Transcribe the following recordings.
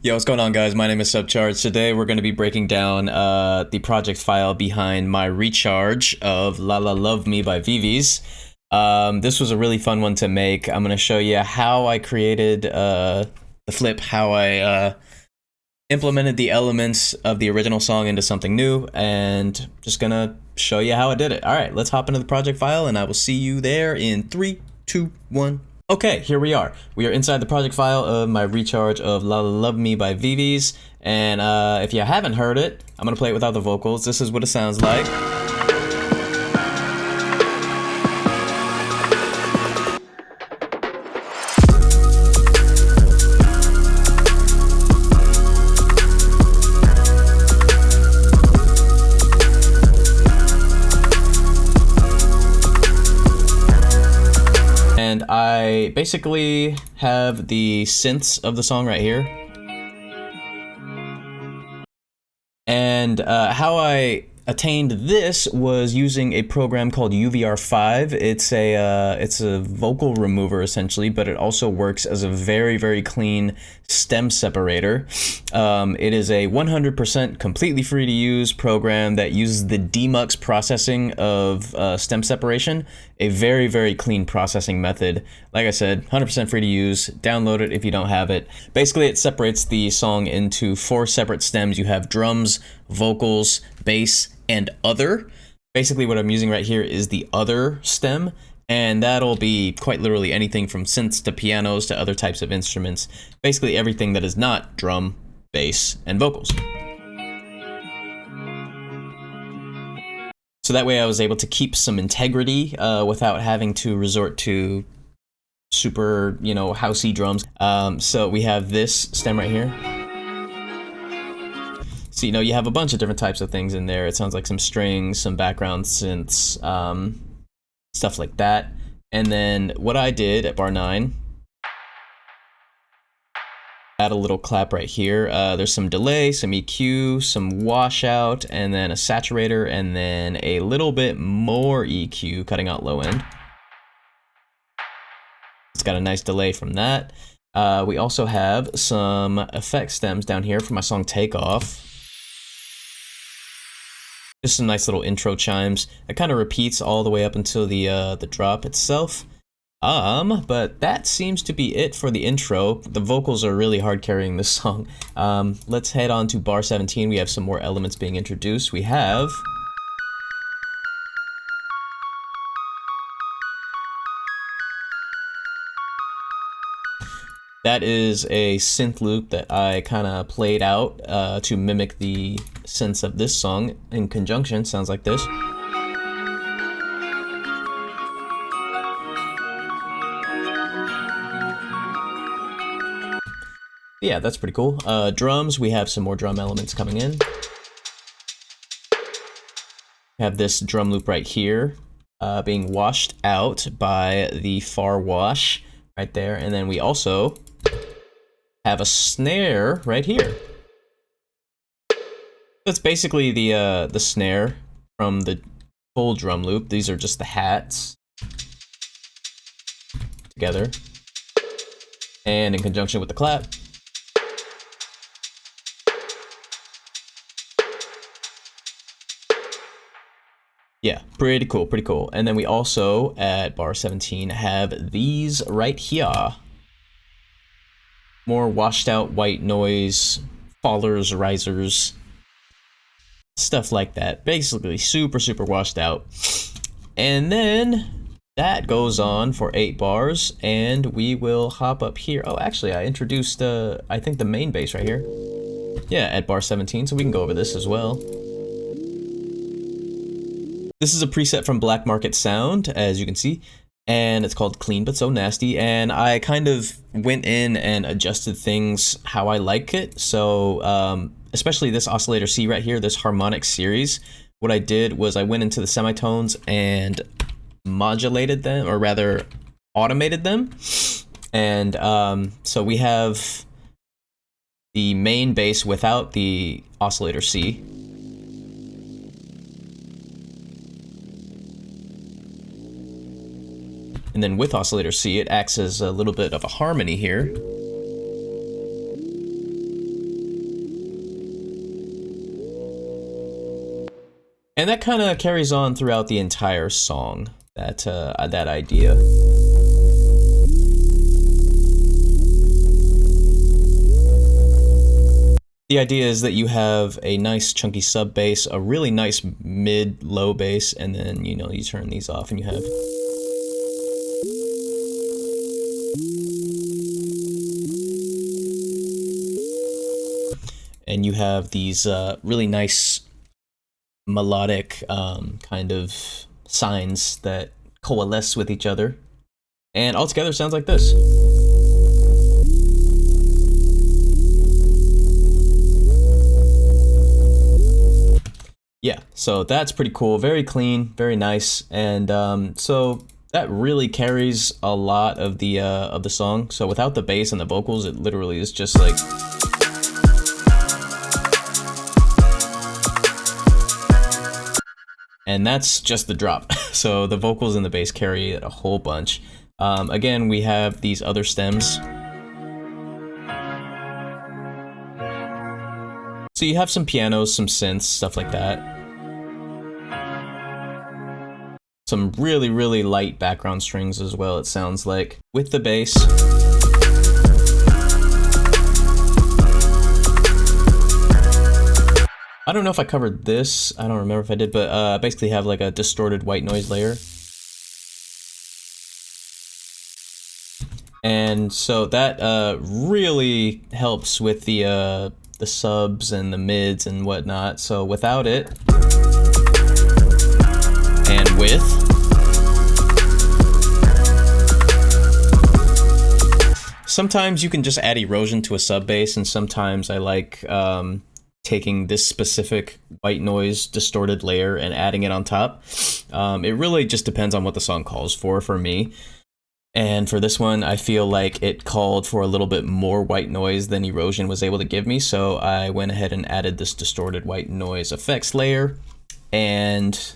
Yo, what's going on, guys? My name is SUBCHVRGE. Today we're going to be breaking down the project file behind my reCHVRGE of La La Love Me by VIVIZ. This was a really fun one to make. I'm going to show you how I created the flip, how I implemented the elements of the original song into something new, and just going to show you how I did it. All right, let's hop into the project file, and I will see you there in 3, 2, 1. Okay, here we are. We are inside the project file of my reCHVRGE of La La Love Me by VIVIZ, and if you haven't heard it, I'm gonna play it without the vocals. This is what it sounds like. And I basically have the synths of the song right here. And how I attained this was using a program called UVR5. It's a vocal remover essentially, but it also works as a very clean stem separator. It is a 100% completely free to use program that uses the demux processing of stem separation, a very clean processing method. Like I said, 100% free to use. Download it if you don't have it. Basically, it separates the song into 4 separate stems. You have drums, vocals, bass, and other. Basically, what I'm using right here is the other stem, and that'll be quite literally anything from synths to pianos to other types of instruments. Basically everything that is not drum, bass, and vocals. So that way I was able to keep some integrity without having to resort to super, housey drums. So we have this stem right here. So, you have a bunch of different types of things in there. It sounds like some strings, some background synths, stuff like that. And then what I did at bar 9, add a little clap right here. There's some delay, some EQ, some washout, and then a saturator, and then a little bit more EQ, cutting out low end. It's got a nice delay from that. We also have some effect stems down here for my song Takeoff. Just some nice little intro chimes. It kind of repeats all the way up until the drop itself. But that seems to be it for the intro. The vocals are really hard carrying this song. Let's head on to bar 17. We have some more elements being introduced. We have that is a synth loop that I kind of played out to mimic the synths of this song in conjunction. Sounds like this. Yeah, that's pretty cool. Drums, we have some more drum elements coming in. We have this drum loop right here being washed out by the far wash right there, and then we also have a snare right here. That's basically the snare from the full drum loop. These are just the hats together and in conjunction with the clap. Yeah, pretty cool. And then we also, at bar 17, have these right here. More washed out white noise, fallers, risers, stuff like that. Basically super washed out. And then that goes on for 8 bars, and we will hop up here. Oh, actually, I introduced, I think the main bass right here. Yeah, at bar 17, so we can go over this as well. This is a preset from Black Market Sound, as you can see, and it's called Clean But So Nasty, and I kind of went in and adjusted things how I like it. So especially this oscillator C right here, this harmonic series, what I did was I went into the semitones and modulated them, or rather automated them. And so we have the main bass without the oscillator C. And then with oscillator C, it acts as a little bit of a harmony here. And that kind of carries on throughout the entire song, that idea. The idea is that you have a nice chunky sub bass, a really nice mid-low bass, and then, you know, you turn these off and you have... And you have these really nice melodic kind of signs that coalesce with each other. And altogether sounds like this. Yeah, so that's pretty cool, very clean, very nice, and so that really carries a lot of the song. So without the bass and the vocals, it literally is just like... And that's just the drop. So the vocals and the bass carry it a whole bunch. Again, we have these other stems. So you have some pianos, some synths, stuff like that. Some really, really light background strings as well, it sounds like, with the bass. I don't know if I covered this, I don't remember if I did, but I basically have like a distorted white noise layer. And so that really helps with the subs and the mids and whatnot. So without it, and with, sometimes you can just add erosion to a sub bass, and sometimes I like taking this specific white noise distorted layer and adding it on top. It really just depends on what the song calls for me. And for this one, I feel like it called for a little bit more white noise than erosion was able to give me, so I went ahead and added this distorted white noise effects layer. And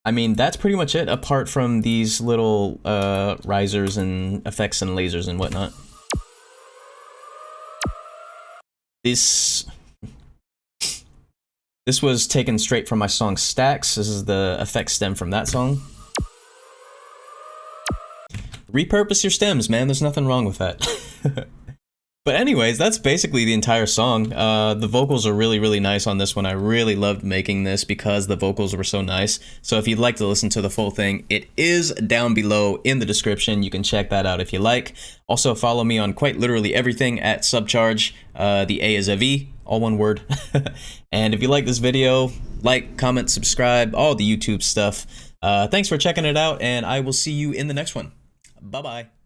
I mean, that's pretty much it, apart from these little risers and effects and lasers and whatnot. This was taken straight from my song Stacks. This is the effect stem from that song. Repurpose your stems, man. There's nothing wrong with that. But anyways, that's basically the entire song. The vocals are really, really nice on this one. I really loved making this because the vocals were so nice. So if you'd like to listen to the full thing, it is down below in the description. You can check that out if you like. Also, follow me on quite literally everything at SUBCHVRGE. The A is a V, all one word. And if you like this video, like, comment, subscribe, all the YouTube stuff. Thanks for checking it out, and I will see you in the next one. Bye-bye.